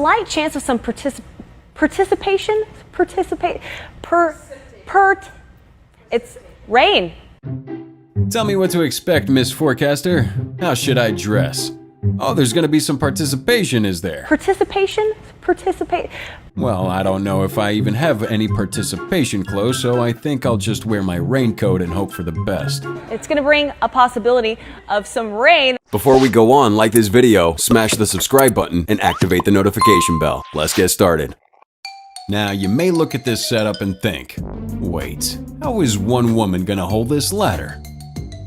Slight chance of some it's rain. Tell me what to expect, Miss Forecaster. How should I dress? Oh, there's gonna be some participation, is there? Participate. Well, I don't know if I even have any participation clothes, so I think I'll just wear my raincoat and hope for the best. It's gonna bring a possibility of some rain. Before we go on, like this video, smash the subscribe button, and activate the notification bell. Let's get started. Now, you may look at this setup and think, wait, how is one woman gonna hold this ladder?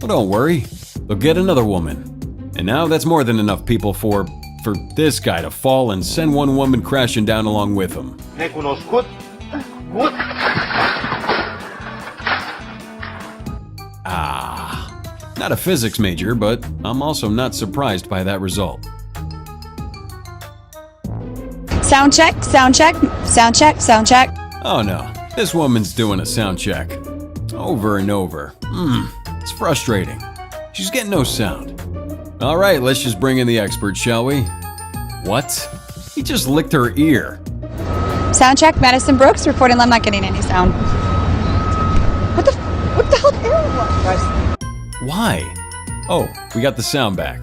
Well, don't worry, they'll get another woman. And now that's more than enough people for this guy to fall and send one woman crashing down along with him. Not a physics major, but I'm also not surprised by that result. Sound check, sound check, sound check, sound check. Oh no, this woman's doing a sound check. Over and over. It's frustrating. She's getting no sound. Alright, let's just bring in the expert, shall we? What? He just licked her ear. Sound check, Madison Brooks, reporting I'm not getting any sound. What the hell did Aaron want? Why? Oh, we got the sound back.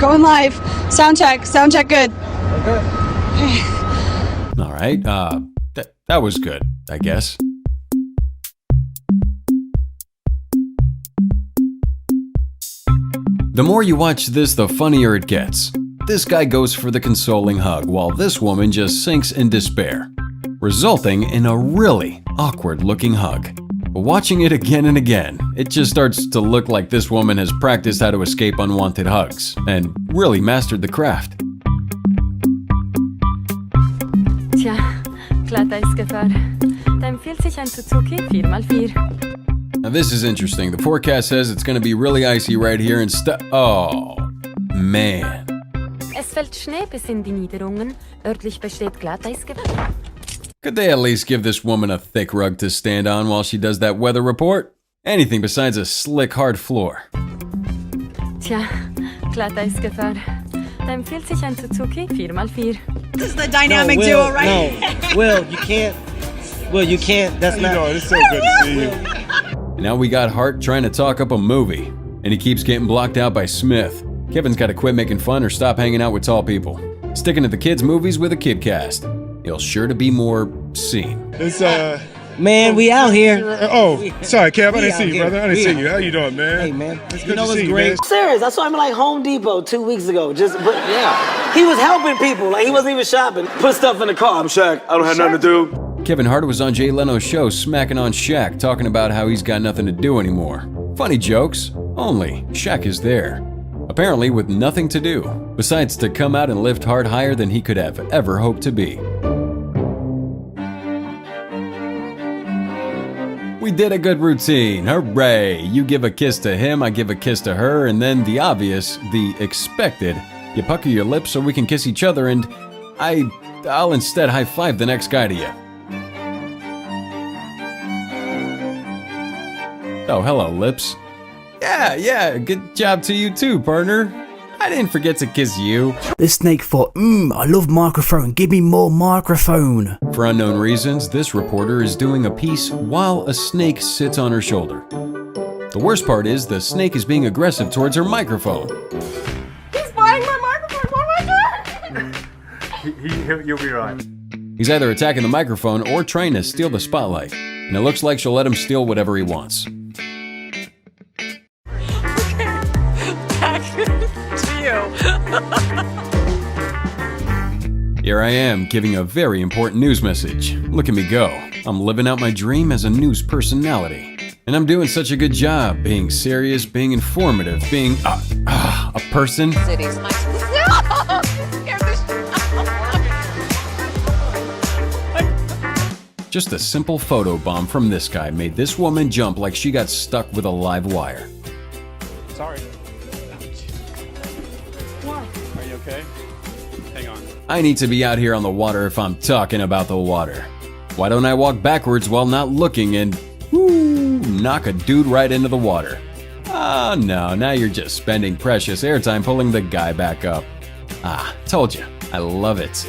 Going live. Sound check, good. Okay. Alright, that was good, I guess. The more you watch this, the funnier it gets. This guy goes for the consoling hug, while this woman just sinks in despair, resulting in a really awkward-looking hug. But watching it again and again, it just starts to look like this woman has practiced how to escape unwanted hugs, and really mastered the craft. Tja, Glatteisgefahr. Da empfiehlt sich ein Suzuki 4x4. Now this is interesting. The forecast says it's gonna be really icy right here and oh, man. Es fällt Schnee bis in die Niederungen. Örtlich besteht Glatteisgefahr. Could they at least give this woman a thick rug to stand on while she does that weather report? Anything besides a slick, hard floor. Tja, Glatteisgefahr. Da empfiehlt sich ein Suzuki 4x4. This is the dynamic duo, right? No, Will, you can't. Will, you can't. That's not. It's so good to see you. And now we got Hart trying to talk up a movie, and he keeps getting blocked out by Smith. Kevin's got to quit making fun or stop hanging out with tall people. Sticking to the kids' movies with a kid cast. He'll sure to be more seen. It's Man, we out here. Oh, sorry, Kev. I didn't see you, here. brother. I didn't see you. How you doing, man? Hey, man. It's You good know to what's see you, great? man. Serious, I saw him at like Home Depot 2 weeks ago. Yeah, he was helping people. Like he wasn't even shopping. Put stuff in the car. I'm Shaq. I don't have nothing to do. Kevin Hart was on Jay Leno's show smacking on Shaq, talking about how he's got nothing to do anymore. Funny jokes, only Shaq is there. Apparently with nothing to do, besides to come out and lift Hart higher than he could have ever hoped to be. We did a good routine, hooray! You give a kiss to him, I give a kiss to her, and then the obvious, the expected, you pucker your lips so we can kiss each other and I'll instead high-five the next guy to you. Oh, hello, lips. Yeah, good job to you too, partner. I didn't forget to kiss you. This snake thought, I love microphone, give me more microphone. For unknown reasons, this reporter is doing a piece while a snake sits on her shoulder. The worst part is the snake is being aggressive towards her microphone. He's buying my microphone. What am I doing? You'll be right. He's either attacking the microphone or trying to steal the spotlight. And it looks like she'll let him steal whatever he wants. Here I am, giving a very important news message. Look at me go. I'm living out my dream as a news personality. And I'm doing such a good job, being serious, being informative, being a person. Just a simple photo bomb from this guy made this woman jump like she got stuck with a live wire. Sorry. Are you okay? Hang on. I need to be out here on the water if I'm talking about the water. Why don't I walk backwards while not looking and knock a dude right into the water? Oh no, now you're just spending precious airtime pulling the guy back up. Ah, told you, I love it.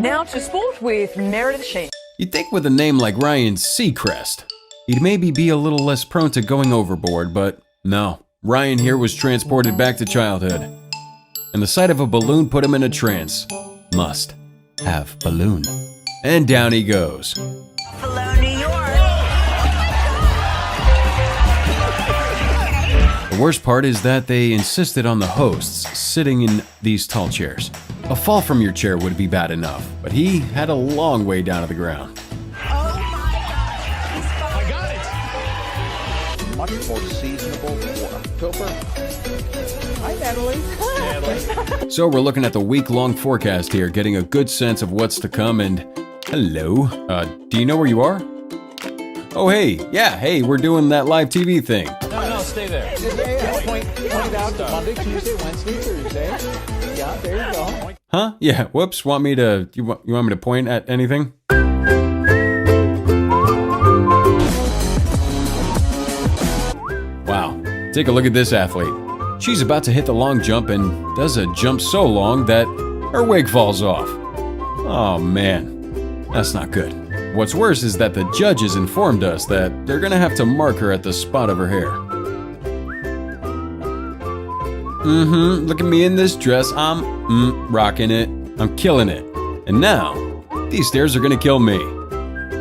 Now to sport with Meredith Sheen. You'd think with a name like Ryan Seacrest, he'd maybe be a little less prone to going overboard, but no. Ryan here was transported back to childhood. And the sight of a balloon put him in a trance. Must have balloon. And down he goes. Hello, New York. The worst part is that they insisted on the hosts sitting in these tall chairs. A fall from your chair would be bad enough, but he had a long way down to the ground. Much more seasonable for October. Hi, Natalie. So we're looking at the week-long forecast here, getting a good sense of what's to come, and hello. Do you know where you are? Oh, hey. Yeah, hey, we're doing that live TV thing. No, stay there. Yeah, point out to Monday, Tuesday, Wednesday, Thursday. Yeah, there you go. Huh? Yeah, whoops. Want me to, you want me to point at anything? Wow, take a look at this athlete. She's about to hit the long jump and does a jump so long that her wig falls off. Oh man, that's not good. What's worse is that the judges informed us that they're gonna have to mark her at the spot of her hair. Look at me in this dress. I'm rocking it. I'm killing it. And now, these stairs are gonna kill me.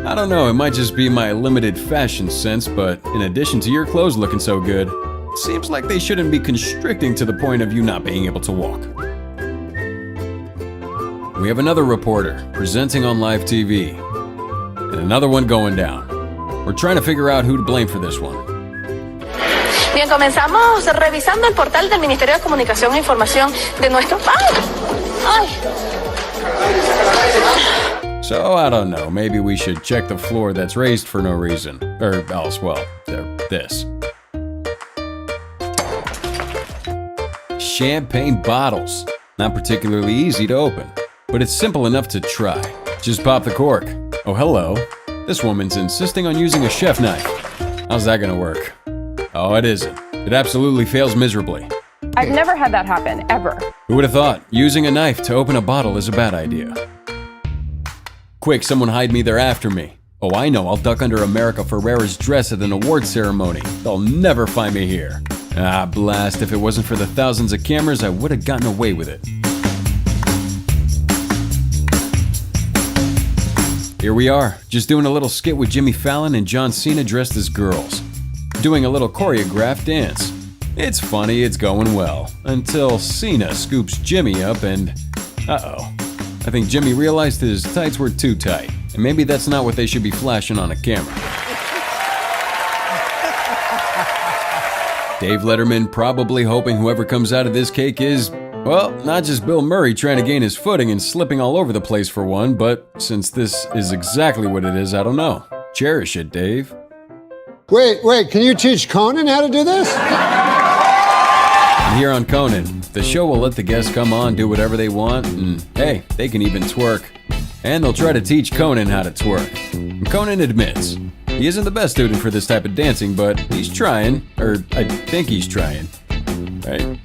I don't know, it might just be my limited fashion sense, but in addition to your clothes looking so good, it seems like they shouldn't be constricting to the point of you not being able to walk. We have another reporter presenting on live TV, and another one going down. We're trying to figure out who to blame for this one. Bien, comenzamos revisando el portal del Ministerio de Comunicación e Información de nuestro... ¡Ay! So, I don't know, maybe we should check the floor that's raised for no reason. Or else, well, this. Champagne bottles. Not particularly easy to open, but it's simple enough to try. Just pop the cork. Oh, hello. This woman's insisting on using a chef knife. How's that gonna work? Oh, it isn't. It absolutely fails miserably. I've never had that happen, ever. Who would have thought using a knife to open a bottle is a bad idea? Quick, someone hide me, they're after me. Oh, I know, I'll duck under America Ferrera's dress at an award ceremony. They'll never find me here. Ah, blast, if it wasn't for the thousands of cameras, I would have gotten away with it. Here we are, just doing a little skit with Jimmy Fallon and John Cena dressed as girls. Doing a little choreographed dance. It's funny, it's going well. Until Cena scoops Jimmy up and... uh-oh. I think Jimmy realized his tights were too tight. And maybe that's not what they should be flashing on a camera. Dave Letterman probably hoping whoever comes out of this cake is, well, not just Bill Murray trying to gain his footing and slipping all over the place for one, but since this is exactly what it is, I don't know. Cherish it, Dave. Wait, can you teach Conan how to do this? And here on Conan, the show will let the guests come on, do whatever they want, and hey, they can even twerk. And they'll try to teach Conan how to twerk. And Conan admits, he isn't the best student for this type of dancing, but he's trying, or I think he's trying. Right?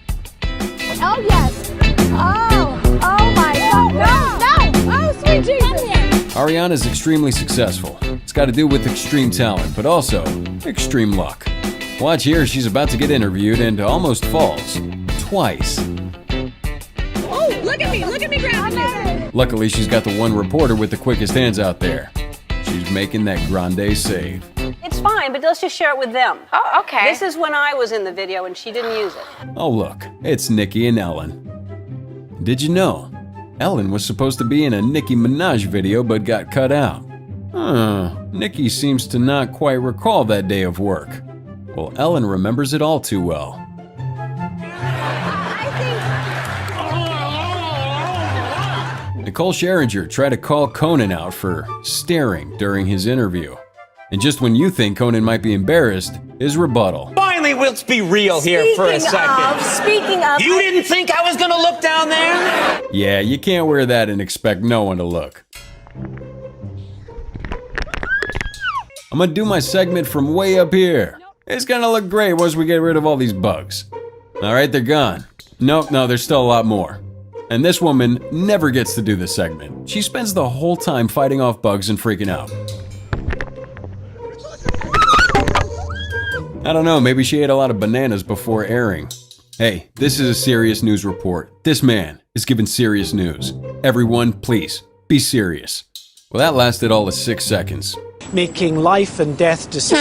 Oh, yes. Oh my God. No. Oh, sweet Jesus. Ariana's extremely successful. It's got to do with extreme talent, but also extreme luck. Watch here, she's about to get interviewed and almost falls. Twice. Oh, look at me grabbing it. Luckily, she's got the one reporter with the quickest hands out there. She's making that grande save. It's fine, but let's just share it with them. Oh, okay. This is when I was in the video and she didn't use it. Oh look, it's Nicki and Ellen. Did you know? Ellen was supposed to be in a Nicki Minaj video but got cut out. Nicki seems to not quite recall that day of work. Well, Ellen remembers it all too well. Nicole Scherzinger tried to call Conan out for staring during his interview. And just when you think Conan might be embarrassed, his rebuttal. Finally, let's be real here for a second. Speaking of... You didn't think I was gonna look down there? Yeah, you can't wear that and expect no one to look. I'm gonna do my segment from way up here. It's gonna look great once we get rid of all these bugs. All right, they're gone. No, there's still a lot more. And this woman never gets to do this segment. She spends the whole time fighting off bugs and freaking out. I don't know, maybe she ate a lot of bananas before airing. Hey, this is a serious news report. This man is giving serious news. Everyone, please, be serious. Well, that lasted all of 6 seconds. Making life and death decisions.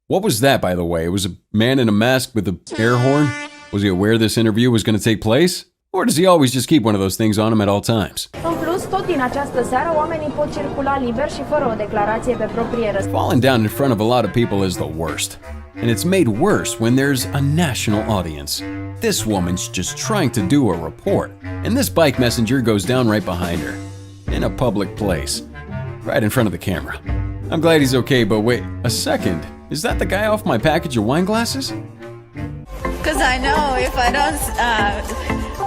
What was that, by the way? It was a man in a mask with an air horn? Was he aware this interview was going to take place? Or does he always just keep one of those things on him at all times? În plus, tot din această seară, oamenii pot circula liber și fără o declarație pe proprie răspundere. Falling down in front of a lot of people is the worst. And it's made worse when there's a national audience. This woman's just trying to do a report, and this bike messenger goes down right behind her. In a public place. Right in front of the camera. I'm glad he's okay, but wait a second. Is that the guy off my package of wine glasses? Because I know if I don't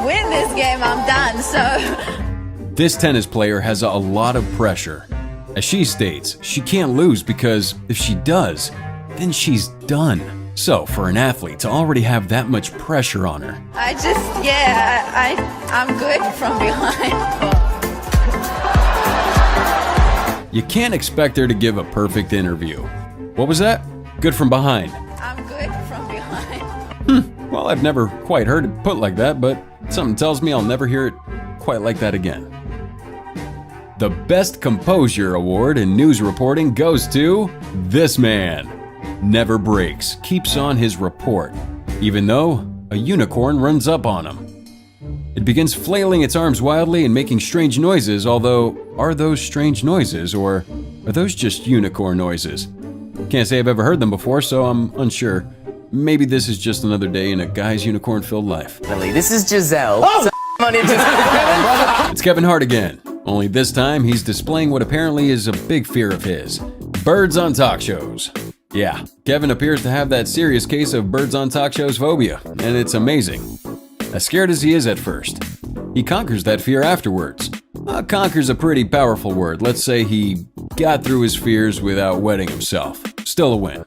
win this game, I'm done, so... This tennis player has a lot of pressure. As she states, she can't lose because if she does, then she's done. So, for an athlete to already have that much pressure on her... I'm good from behind. You can't expect her to give a perfect interview. What was that? Good from behind. I'm good from behind. Well, I've never quite heard it put like that, but something tells me I'll never hear it quite like that again. The Best Composure Award in news reporting goes to this man. Never breaks, keeps on his report, even though a unicorn runs up on him. It begins flailing its arms wildly and making strange noises, although, are those strange noises, or are those just unicorn noises? Can't say I've ever heard them before, so I'm unsure. Maybe this is just another day in a guy's unicorn-filled life. This is Giselle. Oh! It's Kevin Hart again, only this time he's displaying what apparently is a big fear of his. Birds on talk shows. Yeah, Kevin appears to have that serious case of birds on talk shows phobia, and it's amazing. As scared as he is at first, he conquers that fear afterwards. Conquer's a pretty powerful word. Let's say he got through his fears without wetting himself. Still a win.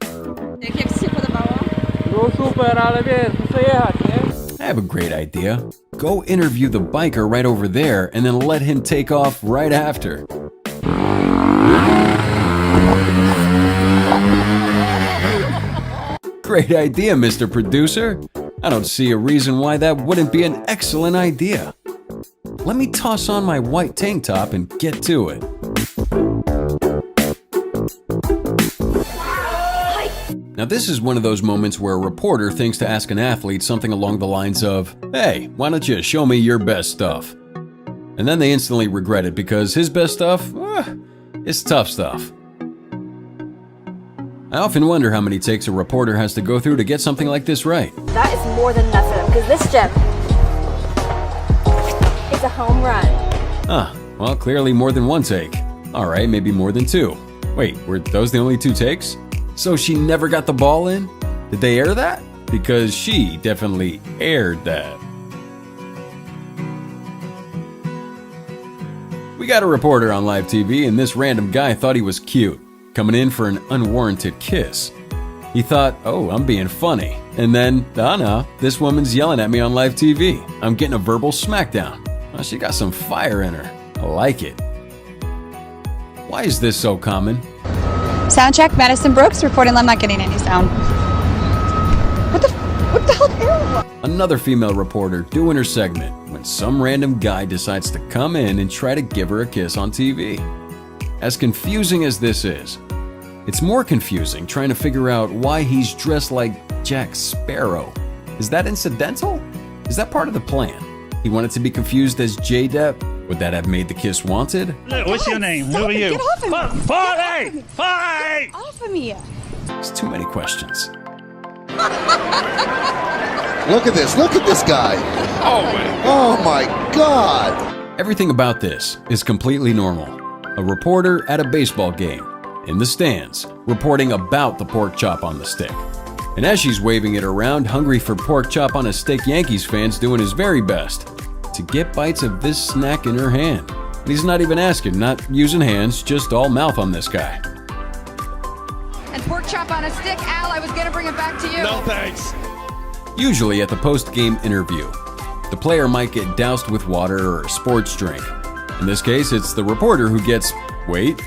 I have a great idea. Go interview the biker right over there and then let him take off right after. Great idea, Mr. Producer. I don't see a reason why that wouldn't be an excellent idea. Let me toss on my white tank top and get to it. Now this is one of those moments where a reporter thinks to ask an athlete something along the lines of, "Hey, why don't you show me your best stuff?" And then they instantly regret it because his best stuff, it's tough stuff. I often wonder how many takes a reporter has to go through to get something like this right. That is more than enough for them, because this gem is a home run. Well, clearly more than one take. Alright, maybe more than two. Wait, were those the only 2 takes? So she never got the ball in? Did they air that? Because she definitely aired that. We got a reporter on live TV, and this random guy thought he was cute, coming in for an unwarranted kiss. He thought, oh, I'm being funny. And then, no, this woman's yelling at me on live TV. I'm getting a verbal smackdown. Well, she got some fire in her. I like it. Why is this so common? Soundcheck, Madison Brooks reporting I'm not getting any sound. What the hell Aaron? Another female reporter doing her segment when some random guy decides to come in and try to give her a kiss on TV. As confusing as this is, it's more confusing trying to figure out why he's dressed like Jack Sparrow. Is that incidental? Is that part of the plan? He wanted to be confused as J-Depp? Would that have made the kiss wanted? What's your name? Who are you? Get off of me! Farley! Farley! Get off of me! It's too many questions. Look at this guy. Oh my God. Everything about this is completely normal. A reporter at a baseball game, in the stands, reporting about the pork chop on the stick. And as she's waving it around, hungry for pork chop on a stick, Yankees fans doing his very best to get bites of this snack in her hand. And he's not even asking, not using hands, just all mouth on this guy. And pork chop on a stick. Al, I was going to bring it back to you. No thanks. Usually at the post-game interview, the player might get doused with water or a sports drink. In this case, it's the reporter who gets, wait,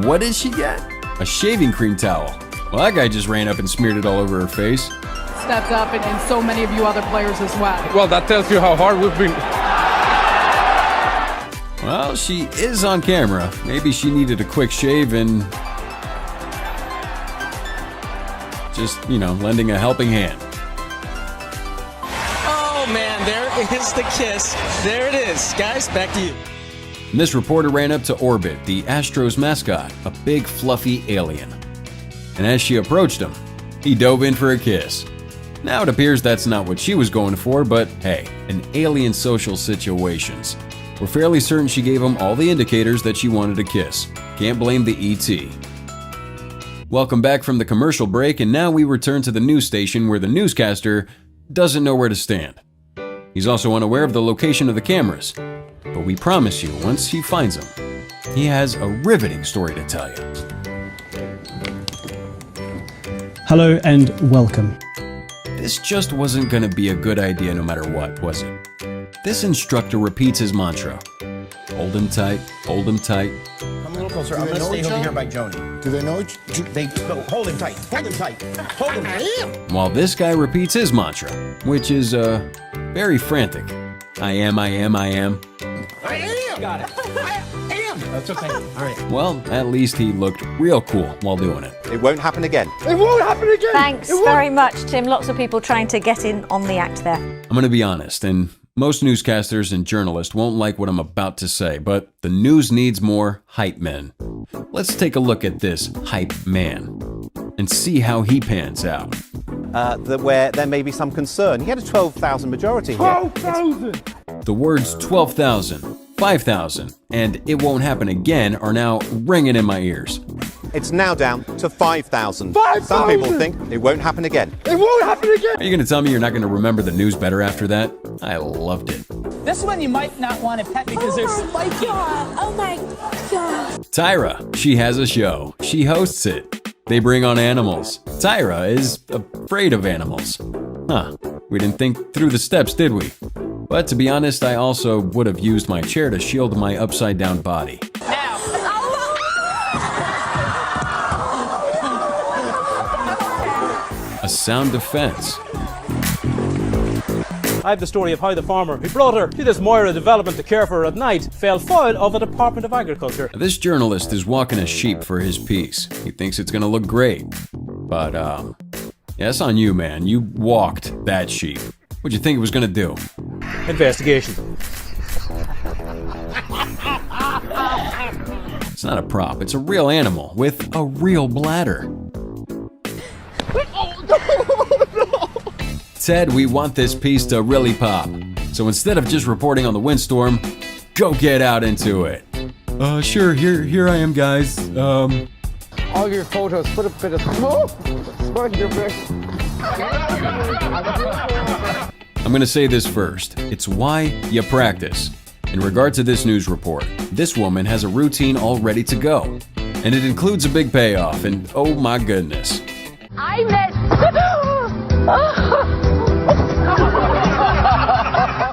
what did she get? A shaving cream towel. Well, that guy just ran up and smeared it all over her face. Stepped up and so many of you other players as well. Well, that tells you how hard we've been. Well, she is on camera. Maybe she needed a quick shave and just, lending a helping hand. Oh man, there is the kiss. There it is. Guys, back to you. And this reporter ran up to Orbit, the Astros mascot, a big fluffy alien. And as she approached him, he dove in for a kiss. Now it appears that's not what she was going for, but hey, in alien social situations, we're fairly certain she gave him all the indicators that she wanted a kiss. Can't blame the ET. Welcome back from the commercial break, and now we return to the news station where the newscaster doesn't know where to stand. He's also unaware of the location of the cameras, but we promise you, once he finds them, he has a riveting story to tell you. Hello and welcome. This just wasn't going to be a good idea no matter what, was it? This instructor repeats his mantra. Hold him tight, hold him tight. Come a little closer. I'm going to stay over here by Joni. Do they know each other? They go, hold him tight, hold him tight, hold him tight. While this guy repeats his mantra, which is, very frantic. I am. I am. Got it. I am. That's okay. All right. Well, at least he looked real cool while doing it. It won't happen again. It won't happen again. Thanks very much, Tim. Lots of people trying to get in on the act there. I'm going to be honest, and most newscasters and journalists won't like what I'm about to say, but the news needs more hype men. Let's take a look at this hype man and see how he pans out. Where there may be some concern. He had a 12,000 majority here. 12,000. The words 12,000, 5,000, and it won't happen again are now ringing in my ears. It's now down to 5,000. 5,000. Some people think it won't happen again. It won't happen again. Are you going to tell me you're not going to remember the news better after that? I loved it. This one you might not want to pet because they're spiky. Oh my god. Tyra, she has a show. She hosts it. They bring on animals. Tyra is afraid of animals. Huh, we didn't think through the steps, did we? But to be honest, I also would have used my chair to shield my upside down body. A sound defense. I have the story of how the farmer who brought her to this Moira development to care for her at night fell foul of the Department of Agriculture. This journalist is walking a sheep for his piece. He thinks it's gonna look great. But, yeah, that's on you, man. You walked that sheep. What'd you think it was gonna do? Investigation. It's not a prop, it's a real animal with a real bladder. Ted, we want this piece to really pop. So instead of just reporting on the windstorm, go get out into it. Sure, here I am, guys. All your photos, put a bit of smoke on your face. I'm gonna say this first. It's why you practice. In regard to this news report, this woman has a routine all ready to go. And it includes a big payoff, and oh my goodness. I met.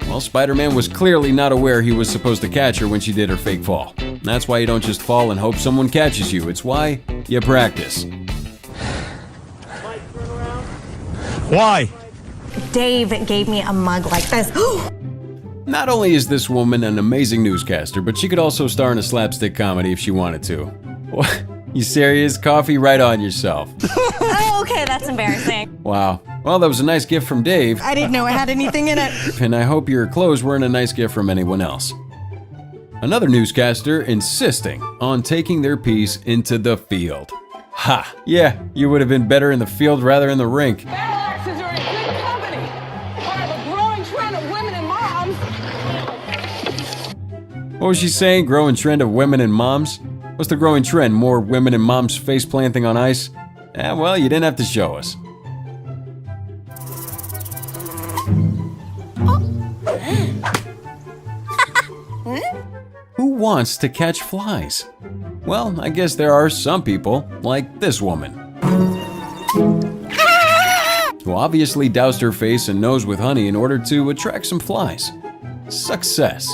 Well, Spider-Man was clearly not aware he was supposed to catch her when she did her fake fall. That's why you don't just fall and hope someone catches you. It's why you practice. Why? Dave gave me a mug like this. Not only is this woman an amazing newscaster, but she could also star in a slapstick comedy if she wanted to. What? You serious? Coffee right on yourself. Oh, okay, that's embarrassing. Wow. Well, that was a nice gift from Dave. I didn't know it had anything in it. And I hope your clothes weren't a nice gift from anyone else. Another newscaster insisting on taking their piece into the field. Ha! Yeah, you would have been better in the field rather than the rink. Battle axes are in good company. Part of a growing trend of women and moms. What was she saying? Growing trend of women and moms? What's the growing trend? More women and moms face planting on ice? Well, you didn't have to show us. Who wants to catch flies? Well, I guess there are some people, like this woman. who obviously doused her face and nose with honey in order to attract some flies. Success.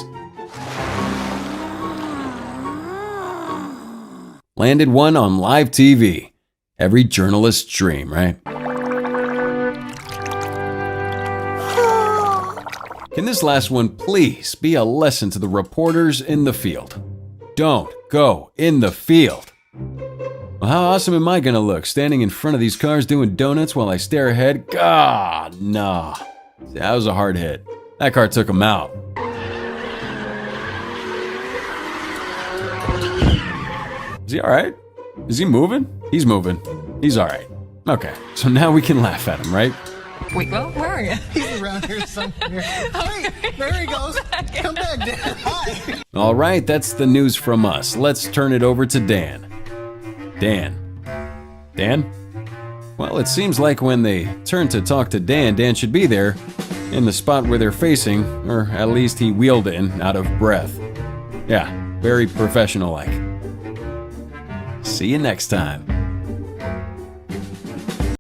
Landed one on live TV. Every journalist's dream, right? Can this last one please be a lesson to the reporters in the field? Don't go in the field. Well, how awesome am I gonna look standing in front of these cars doing donuts while I stare ahead? God, nah. That was a hard hit. That car took him out. Is he alright? Is he moving? He's moving. He's alright. Okay, so now we can laugh at him, right? Wait, well, where are you? He's around here somewhere. Hey, there he goes. Come back, Dan. Hi. Alright, that's the news from us. Let's turn it over to Dan. Dan? Well, it seems like when they turn to talk to Dan, Dan should be there, in the spot where they're facing, or at least he wheeled in, out of breath. Yeah, very professional-like. See you next time.